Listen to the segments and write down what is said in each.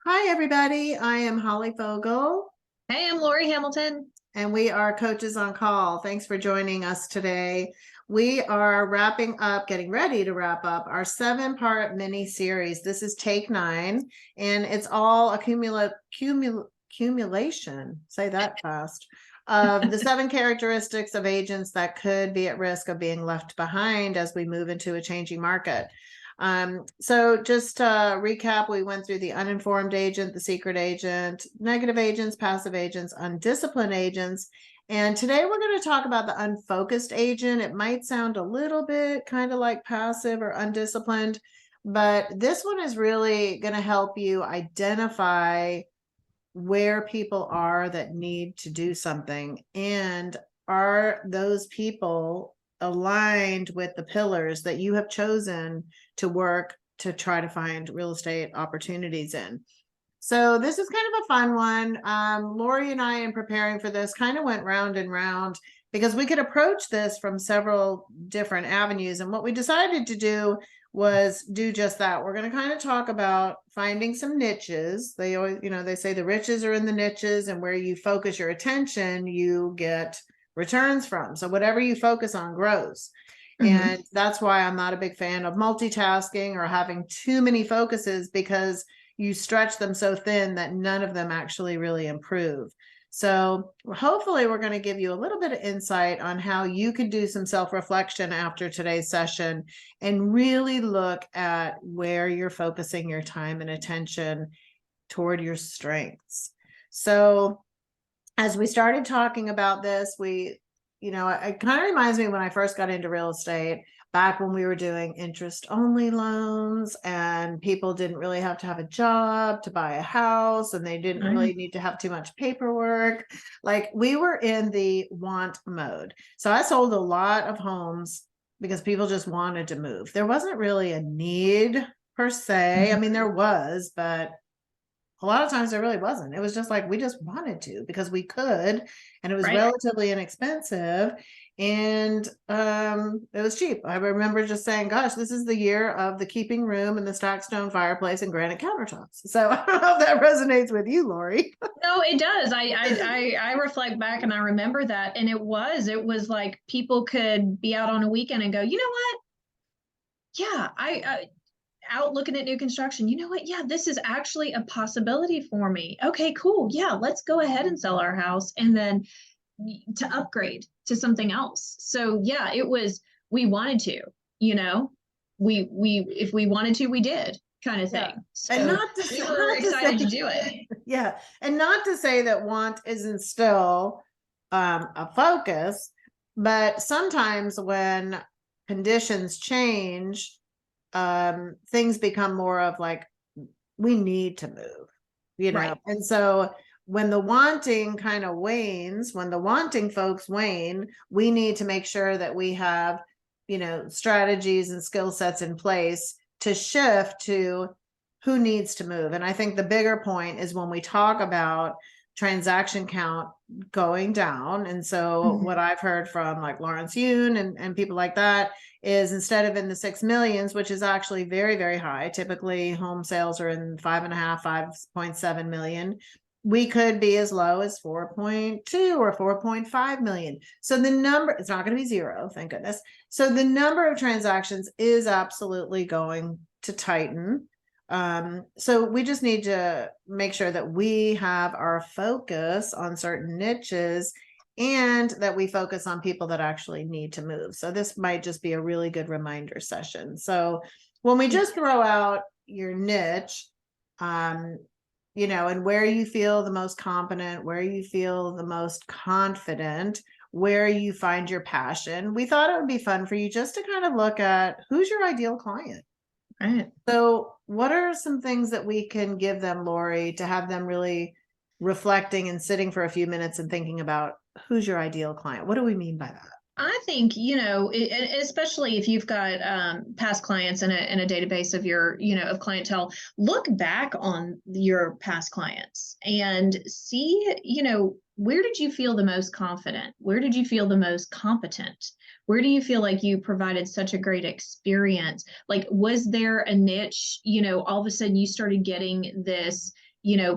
Hi, everybody. I am Holly Fogel, Hey, I'm Lori Hamilton. and we are Coaches on Call. Thanks for joining us today. We are wrapping up, getting ready to wrap up our 7-part mini series. This is take 9, and it's all accumulation. Say that fast. Of the 7 characteristics of agents that could be at risk of being left behind as we move into a changing market. So just to recap, we went through the uninformed agent, the secret agent, negative agents, passive agents, undisciplined agents. And today we're going to talk about the unfocused agent. It might sound a little bit kind of like passive or undisciplined, but this one is really going to help you identify where people are that need to do something, and are those people aligned with the pillars that you have chosen to work to try to find real estate opportunities in. So this is kind of a fun one. Lori and I, in preparing for this, kind of went round and round because we could approach this from several different avenues. And what we decided to do was do just that. We're going to kind of talk about finding some niches. They always, they say the riches are in the niches, and where you focus your attention, you get returns from. So whatever you focus on grows. And that's why I'm not a big fan of multitasking or having too many focuses, because you stretch them so thin that none of them actually really improve. So hopefully we're going to give you a little bit of insight on how you could do some self-reflection after today's session and really look at where you're focusing your time and attention toward your strengths. So as we started talking about this, it kind of reminds me when I first got into real estate, back when we were doing interest only loans and people didn't really have to have a job to buy a house, and they didn't really need to have too much paperwork. Like, we were in the want mode. So I sold a lot of homes because people just wanted to move. There wasn't really a need per se. I mean, there was, but a lot of times there really wasn't. It was just like we just wanted to because we could, and it was Right. relatively inexpensive, and it was cheap. I remember just saying, gosh, this is the year of the keeping room and the stacked stone fireplace and granite countertops. So I don't know if that resonates with you, Lori. No, it does. I reflect back and I remember that. And it was like people could be out on a weekend and go, you know what? Yeah, I out looking at new construction. You know what? Yeah, this is actually a possibility for me. Okay, cool. Yeah, let's go ahead and sell our house and then to upgrade to something else. So yeah, we wanted to, you know, we if we wanted to, we did, kind of Yeah. thing. And So not to, we were not to excited to say, do it. yeah, and not to say that want isn't still a focus, but sometimes when conditions change, things become more of like, we need to move, Right. and so when the wanting kind of wanes, when the wanting folks wane, we need to make sure that we have, strategies and skill sets in place to shift to who needs to move. And I think the bigger point is when we talk about transaction count going down. And so what I've heard from like Lawrence Yun and people like that is, instead of in the 6 millions, which is actually very, very high, typically home sales are in 5.5, 5.7 million, we could be as low as 4.2 or 4.5 million. So the number, it's not going to be zero, thank goodness. So the number of transactions is absolutely going to tighten. So we just need to make sure that we have our focus on certain niches, and that we focus on people that actually need to move. So this might just be a really good reminder session. So when we just throw out your niche, and where you feel the most competent, where you feel the most confident, where you find your passion, we thought it would be fun for you just to kind of look at who's your ideal client. Right. So what are some things that we can give them, Lori, to have them really reflecting and sitting for a few minutes and thinking about who's your ideal client? What do we mean by that? I think, especially if you've got past clients in a database of of clientele, look back on your past clients and see, where did you feel the most confident? Where did you feel the most competent? Where do you feel like you provided such a great experience? Like, was there a niche, all of a sudden you started getting this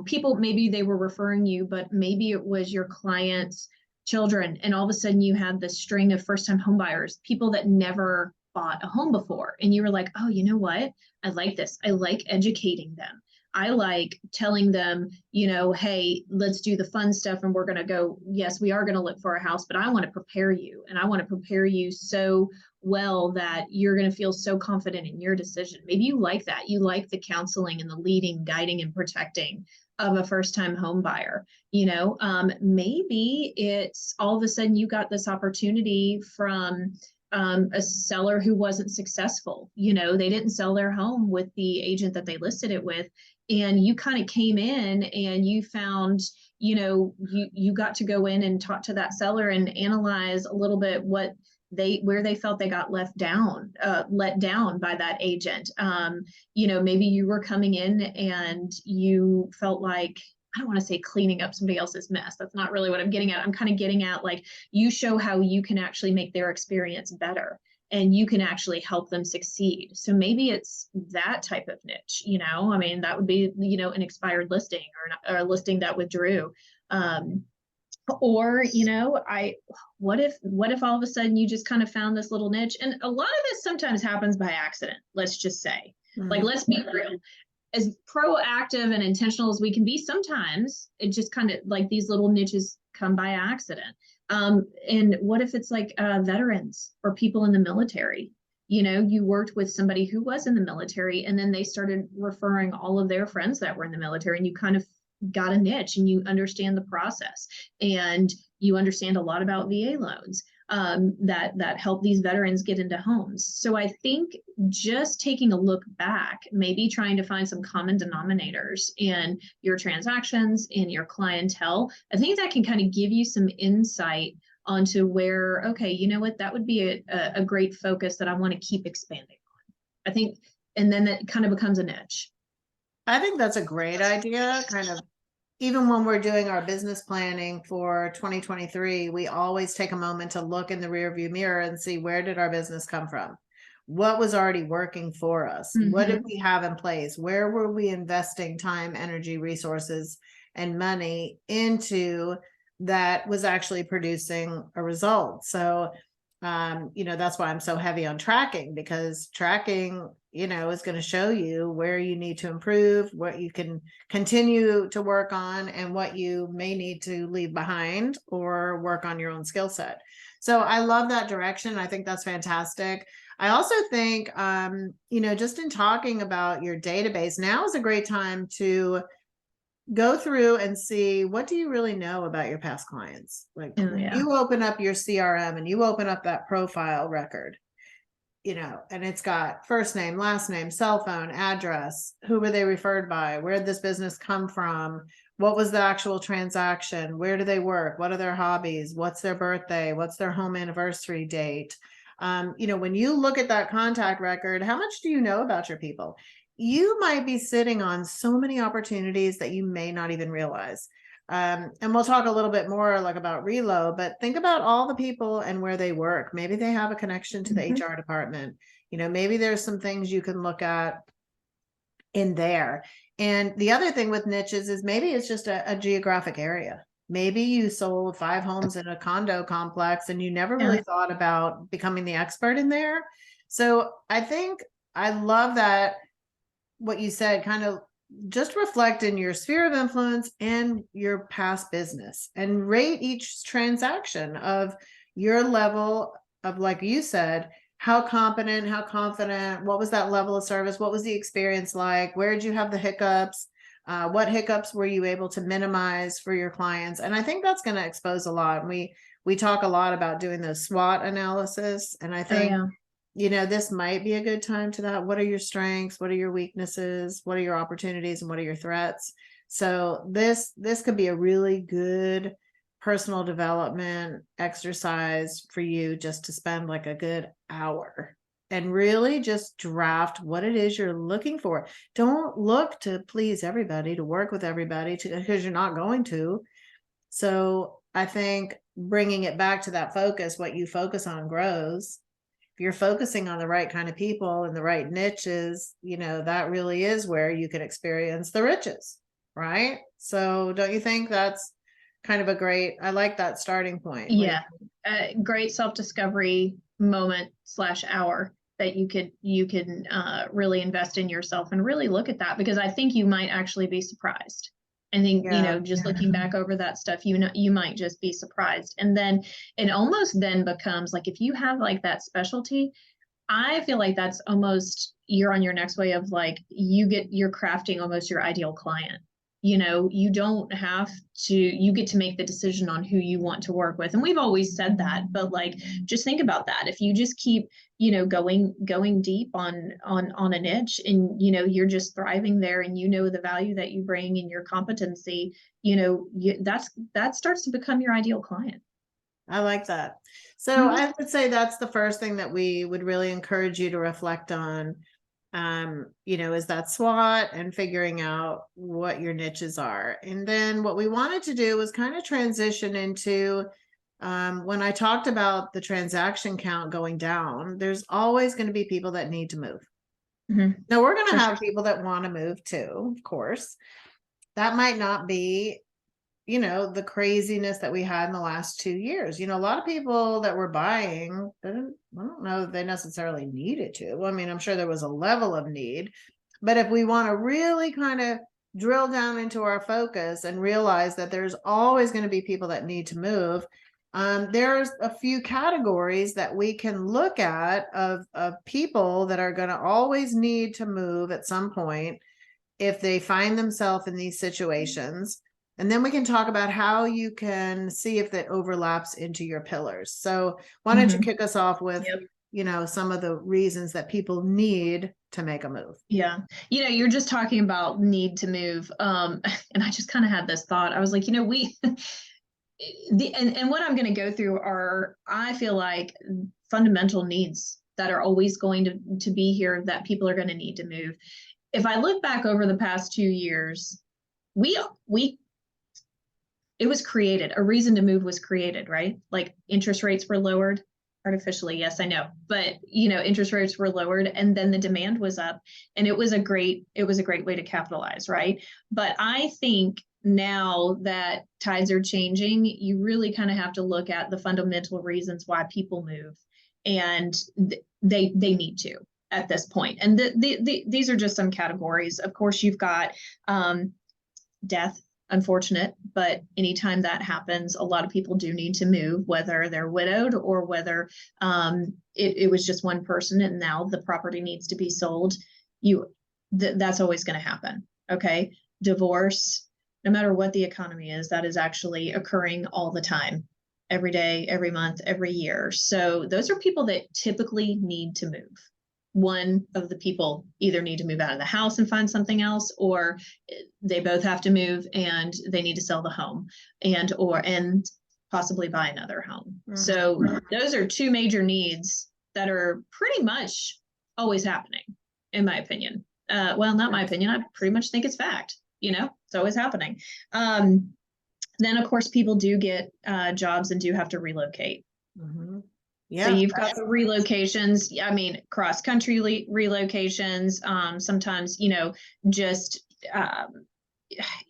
people, maybe they were referring you, but maybe it was your client's children. And all of a sudden you had this string of first time home buyers, people that never bought a home before. And you were like, oh, you know what? I like this. I like educating them. I like telling them, hey, let's do the fun stuff and we're going to go. Yes, we are going to look for a house, but I want to prepare you, and I want to prepare you so well that you're going to feel so confident in your decision. Maybe you like that. You like the counseling and the leading, guiding, and protecting of a first time home buyer. Maybe it's all of a sudden you got this opportunity from a seller who wasn't successful. They didn't sell their home with the agent that they listed it with. And you kind of came in and you found, you got to go in and talk to that seller and analyze a little bit where they felt they got let down by that agent. Maybe you were coming in and you felt like, I don't want to say cleaning up somebody else's mess. That's not really what I'm getting at. I'm kind of getting at, like, you show how you can actually make their experience better and you can actually help them succeed. So maybe it's that type of niche, I mean, that would be, an expired listing or a listing that withdrew. Or, what if all of a sudden you just kind of found this little niche? And a lot of this sometimes happens by accident, let's just say. Like, let's be real. As proactive and intentional as we can be, sometimes it just kind of like these little niches come by accident. And what if it's like veterans or people in the military? You worked with somebody who was in the military, and then they started referring all of their friends that were in the military, and you kind of got a niche and you understand the process and you understand a lot about VA loans that help these veterans get into homes. So I think just taking a look back, maybe trying to find some common denominators in your transactions, in your clientele, I think that can kind of give you some insight onto where, okay, you know what, that would be a great focus that I want to keep expanding on. I think, and then that kind of becomes a niche. I think that's a great idea. Kind of, even when we're doing our business planning for 2023, we always take a moment to look in the rearview mirror and see, where did our business come from? What was already working for us? What did we have in place? Where were we investing time, energy, resources, and money into that was actually producing a result? So, that's why I'm so heavy on tracking, because tracking, is going to show you where you need to improve, what you can continue to work on, and what you may need to leave behind or work on your own skill set. So I love that direction. I think that's fantastic. I also think, just in talking about your database, now is a great time to go through and see, what do you really know about your past clients? Like, you open up your CRM and you open up that profile record, and it's got first name, last name, cell phone, address, who were they referred by, where did this business come from, what was the actual transaction, where do they work, what are their hobbies, what's their birthday, what's their home anniversary date. When you look at that contact record, how much do you know about your people? You might be sitting on so many opportunities that you may not even realize. And we'll talk a little bit more like about reload, but think about all the people and where they work. Maybe they have a connection to the HR department. Maybe there's some things you can look at in there. And the other thing with niches is maybe it's just a geographic area. Maybe you sold 5 homes in a condo complex and you never really thought about becoming the expert in there. So I think I love that, what you said, kind of just reflect in your sphere of influence and your past business and rate each transaction of your level of, like you said, how competent, how confident, what was that level of service, what was the experience like, where did you have the hiccups, what hiccups were you able to minimize for your clients? And I think that's going to expose a lot. We talk a lot about doing those SWOT analysis, and I think this might be a good time to that. What are your strengths? What are your weaknesses? What are your opportunities? And what are your threats? So this could be a really good personal development exercise for you, just to spend like a good hour and really just draft what it is you're looking for. Don't look to please everybody, to work with everybody, because you're not going to. So I think bringing it back to that focus, what you focus on grows. You're focusing on the right kind of people and the right niches, that really is where you can experience the riches, right? So don't you think that's kind of a great, I like that starting point. What do Yeah, great self-discovery moment slash hour that you can really invest in yourself and really look at that, because I think you might actually be surprised. I think, Yeah. just looking back over that stuff, you might just be surprised. And then it almost then becomes like, if you have like that specialty, I feel like that's almost, you're on your next way of like, you're crafting almost your ideal client. You don't have to, you get to make the decision on who you want to work with. And we've always said that, but like, just think about that. If you just keep, going deep on a niche, and, you're just thriving there, and the value that you bring and your competency, that starts to become your ideal client. I like that. So Mhm. I would say that's the first thing that we would really encourage you to reflect on, is that SWOT and figuring out what your niches are. And then what we wanted to do was kind of transition into, when I talked about the transaction count going down, there's always going to be people that need to move. Mhm. Now we're going to For sure. have people that want to move too, of course. That might not be, the craziness that we had in the last 2 years. A lot of people that were buying, I don't know if they necessarily needed to. I mean, I'm sure there was a level of need, but if we want to really kind of drill down into our focus and realize that there's always going to be people that need to move, there's a few categories that we can look at of people that are going to always need to move at some point if they find themselves in these situations. And then we can talk about how you can see if that overlaps into your pillars. So why don't you Mhm. kick us off with, Yep. some of the reasons that people need to make a move? Yeah. You're just talking about need to move. And I just kind of had this thought. I was like, we and what I'm going to go through are, I feel like, fundamental needs that are always going to be here, that people are going to need to move. If I look back over the past 2 years, we it was created. A reason to move was created, right? Like, interest rates were lowered artificially. Yes, I know. But, interest rates were lowered, and then the demand was up, and it was a great way to capitalize, right? But I think now that tides are changing, you really kind of have to look at the fundamental reasons why people move, and they need to at this point. And these are just some categories. Of course, you've got death, unfortunate, but anytime that happens, a lot of people do need to move, whether they're widowed or whether it was just one person and now the property needs to be sold. That's always going to happen. Okay. Divorce, no matter what the economy is, that is actually occurring all the time, every day, every month, every year. So those are people that typically need to move. One of the people either need to move out of the house and find something else, or they both have to move and they need to sell the home and possibly buy another home. Mhm. So those are two major needs that are pretty much always happening, in my opinion. Well, not my opinion. I pretty much think it's fact. It's always happening. Then, of course, people do get jobs and do have to relocate. Mhm. So Yeah. you've got the relocations. I mean, cross country relocations. Sometimes, just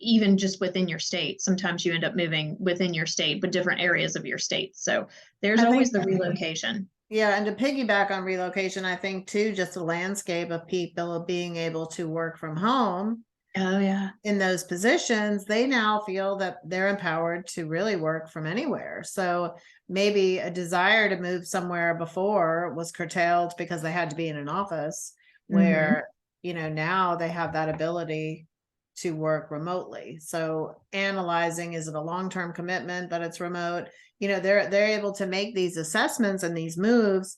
even just within your state. Sometimes you end up moving within your state, but different areas of your state. So there's I always think, the relocation. yeah. And to piggyback on relocation, I think too, just the landscape of people being able to work from home Oh yeah. in those positions, they now feel that they're empowered to really work from anywhere. So maybe a desire to move somewhere before was curtailed because they had to be in an office, Mm-hmm. where, now they have that ability to work remotely. So analyzing, is it a long-term commitment that it's remote? They're able to make these assessments and these moves,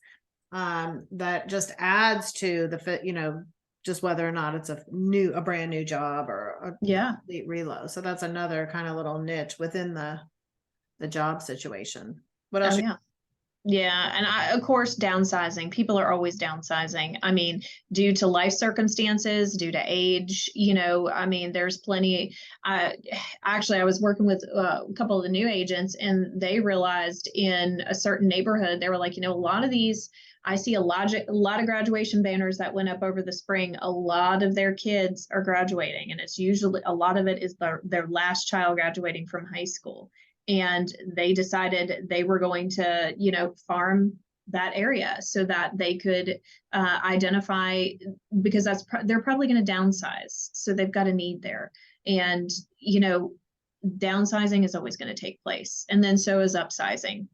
that just adds to the fit, just whether or not it's a brand new job or a Yeah. complete reload. So that's another kind of little niche within the job situation. What Oh else? yeah. Yeah, and of course, downsizing. People are always downsizing. I mean, due to life circumstances, due to age, I mean, there's plenty. Actually, I was working with a couple of the new agents, and they realized in a certain neighborhood, they were like, a lot of these I see a lot of graduation banners that went up over the spring. A lot of their kids are graduating, and it's usually a lot of it is their last child graduating from high school. And they decided they were going to, farm that area so that they could identify, because they're probably going to downsize. So they've got a need there. And, downsizing is always going to take place. And then so is upsizing,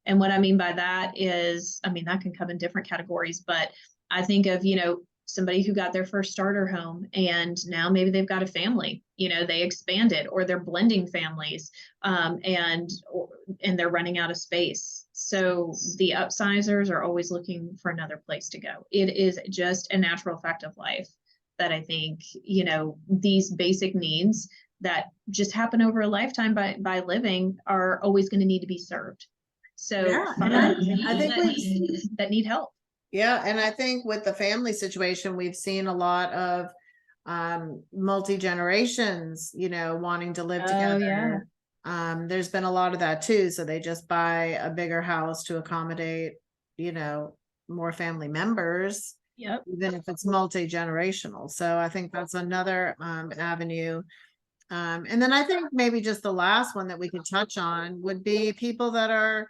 and what I mean by that is, that can come in different categories, but I think of, somebody who got their first starter home and now maybe they've got a family, they expanded, or they're blending families, and they're running out of space. So the upsizers are always looking for another place to go. It is just a natural fact of life that I think, these basic needs that just happen over a lifetime by living are always going to need to be served. So Yeah, find and people I think that need help. yeah, and I think with the family situation, we've seen a lot of multi-generations, wanting to live Oh, yeah. together. There's been a lot of that too. So they just buy a bigger house to accommodate, more family members, Yep. even if it's multi-generational. So I think that's another avenue. And then I think maybe just the last one that we could touch on would be people that are,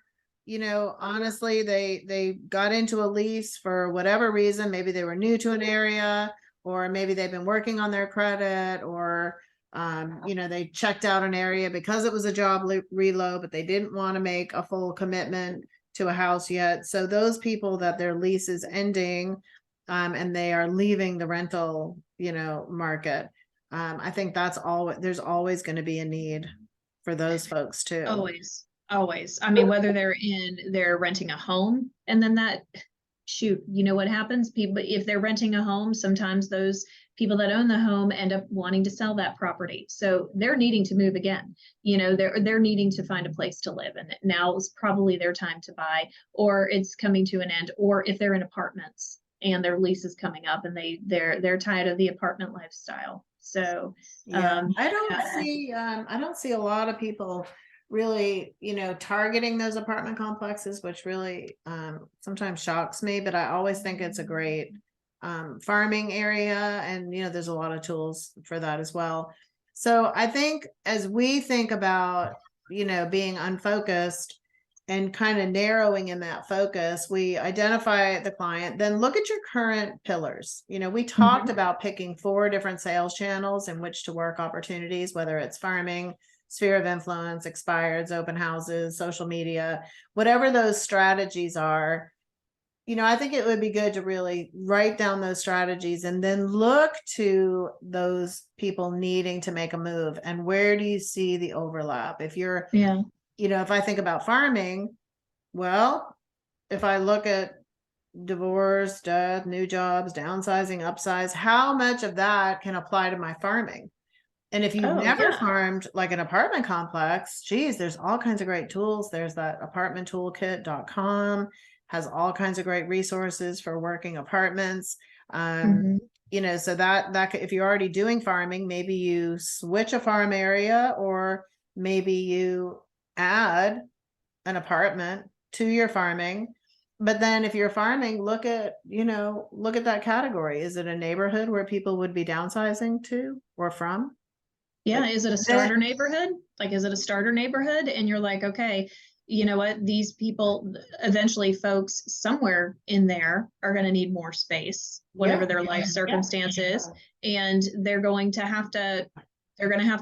honestly, they got into a lease for whatever reason. Maybe they were new to an area, or maybe they've been working on their credit, or they checked out an area because it was a job reload, but they didn't want to make a full commitment to a house yet. So those people that their lease is ending, and they are leaving the rental, market. I think there's always going to be a need for those folks too. Always. Whether they're renting a home, and then what happens? People, if they're renting a home, sometimes those people that own the home end up wanting to sell that property. So they're needing to move again. They're needing to find a place to live. And now is probably their time to buy, or it's coming to an end, or if they're in apartments and their lease is coming up and they're tired of the apartment lifestyle. So yeah, I don't see a lot of people really, targeting those apartment complexes, which really sometimes shocks me, but I always think it's a great farming area, and there's a lot of tools for that as well. So I think as we think about, being unfocused and kind of narrowing in that focus, we identify the client, then look at your current pillars. We talked about picking 4 different sales channels in which to work opportunities, whether it's farming, sphere of influence, expireds, open houses, social media, whatever those strategies are. I think it would be good to really write down those strategies and then look to those people needing to make a move, and where do you see the overlap? If you're, if I think about farming, well, if I look at divorce, death, new jobs, downsizing, upsize, how much of that can apply to my farming? And if you've never farmed like an apartment complex, geez, there's all kinds of great tools. There's that apartmenttoolkit.com, has all kinds of great resources for working apartments. So that if you're already doing farming, maybe you switch a farm area, or maybe you add an apartment to your farming. But then if you're farming, look at that category. Is it a neighborhood where people would be downsizing to or from? Yeah. Is it a starter neighborhood? Is it a starter neighborhood? And you're like, okay, you know what? These people, eventually folks somewhere in there are going to need more space, whatever their life circumstance is. And they're going to have to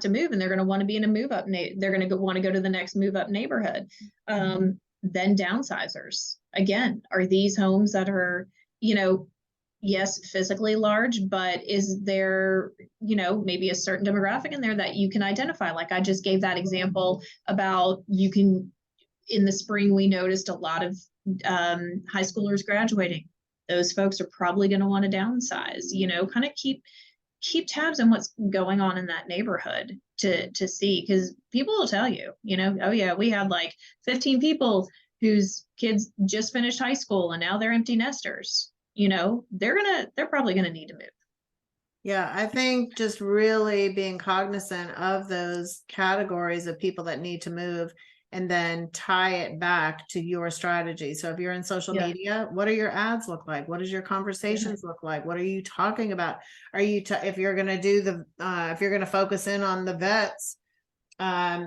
move, and they're going to want to be in a move up. They're going to want to go to the next move up neighborhood. Then downsizers, again, are these homes that are, yes, physically large, but is there, maybe a certain demographic in there that you can identify? Like I just gave that example about in the spring, we noticed a lot of high schoolers graduating. Those folks are probably going to want to downsize, kind of keep tabs on what's going on in that neighborhood to see, because people will tell you, oh yeah, we had like 15 people whose kids just finished high school and now they're empty nesters. They're probably going to need to move. Yeah, I think just really being cognizant of those categories of people that need to move, and then tie it back to your strategy. So if you're in social media, what do your ads look like? What does your conversations look like? What are you talking about? Are you, if you're going to do the, if you're going to focus in on the vets,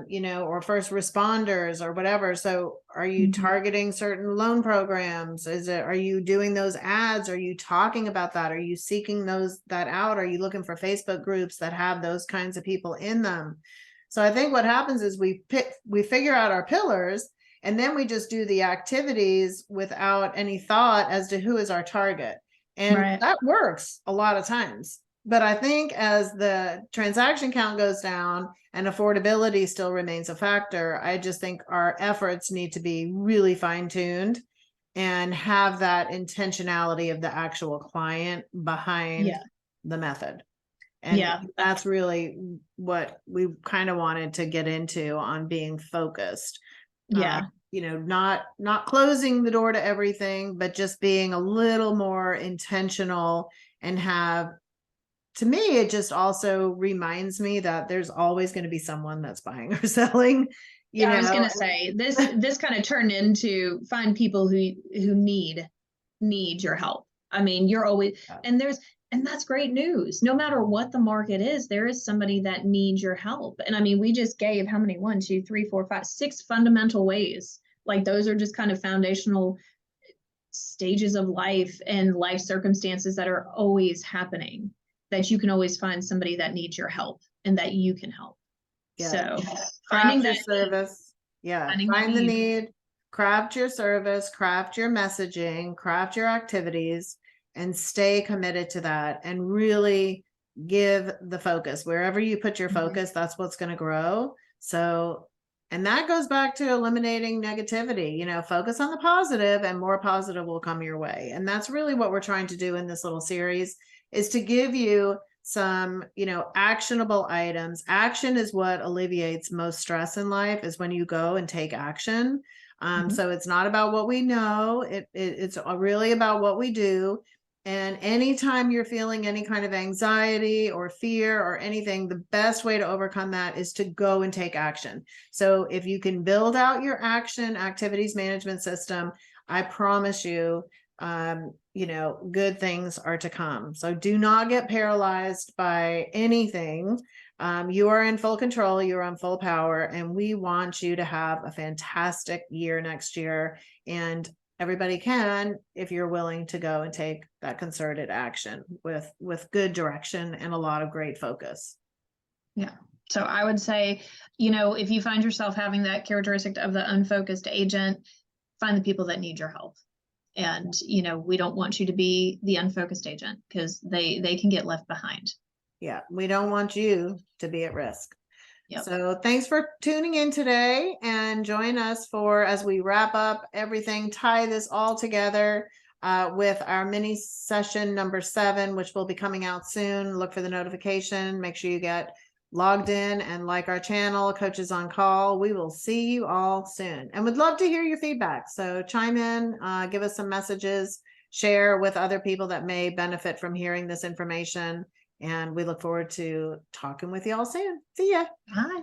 you know, or first responders or whatever. So are you targeting certain loan programs? Are you doing those ads? Are you talking about that? Are you seeking that out? Are you looking for Facebook groups that have those kinds of people in them? So I think what happens is we figure out our pillars, and then we just do the activities without any thought as to who is our target. And that works a lot of times. But I think as the transaction count goes down and affordability still remains a factor, I just think our efforts need to be really fine-tuned and have that intentionality of the actual client behind the method. And that's really what we kind of wanted to get into on being focused. You know, not closing the door to everything, but just being a little more intentional and to me, it just also reminds me that there's always going to be someone that's buying or selling. I was going to say this kind of turned into find people who need your help. I mean, you're always, and that's great news. No matter what the market is, there is somebody that needs your help. And I mean, we just gave how many, 1, 2, 3, 4, 5, 6 fundamental ways. Like those are just kind of foundational stages of life and life circumstances that are always happening, that you can always find somebody that needs your help and that you can help. So finding that service. Find the need, craft your service, craft your messaging, craft your activities, and stay committed to that and really give the focus. Wherever you put your focus, that's what's going to grow. So, and that goes back to eliminating negativity, you know, focus on the positive and more positive will come your way. And that's really what we're trying to do in this little series, is to give you some, you know, actionable items. Action is what alleviates most stress in life, is when you go and take action. So it's not about what we know. It's really about what we do. And anytime you're feeling any kind of anxiety or fear or anything, the best way to overcome that is to go and take action. So if you can build out your action activities management system, I promise you, you know, good things are to come. So do not get paralyzed by anything. You are in full control, you're on full power, and we want you to have a fantastic year next year. And everybody can, if you're willing to go and take that concerted action with good direction and a lot of great focus. So I would say, you know, if you find yourself having that characteristic of the unfocused agent, find the people that need your help. And, you know, we don't want you to be the unfocused agent, because they can get left behind. We don't want you to be at risk. So thanks for tuning in today, and join us as we wrap up everything, tie this all together with our mini session number 7, which will be coming out soon. Look for the notification. Make sure you get logged in and like our channel, Coaches on Call. We will see you all soon, and would love to hear your feedback. So chime in, give us some messages, share with other people that may benefit from hearing this information. And we look forward to talking with you all soon. See ya. Bye.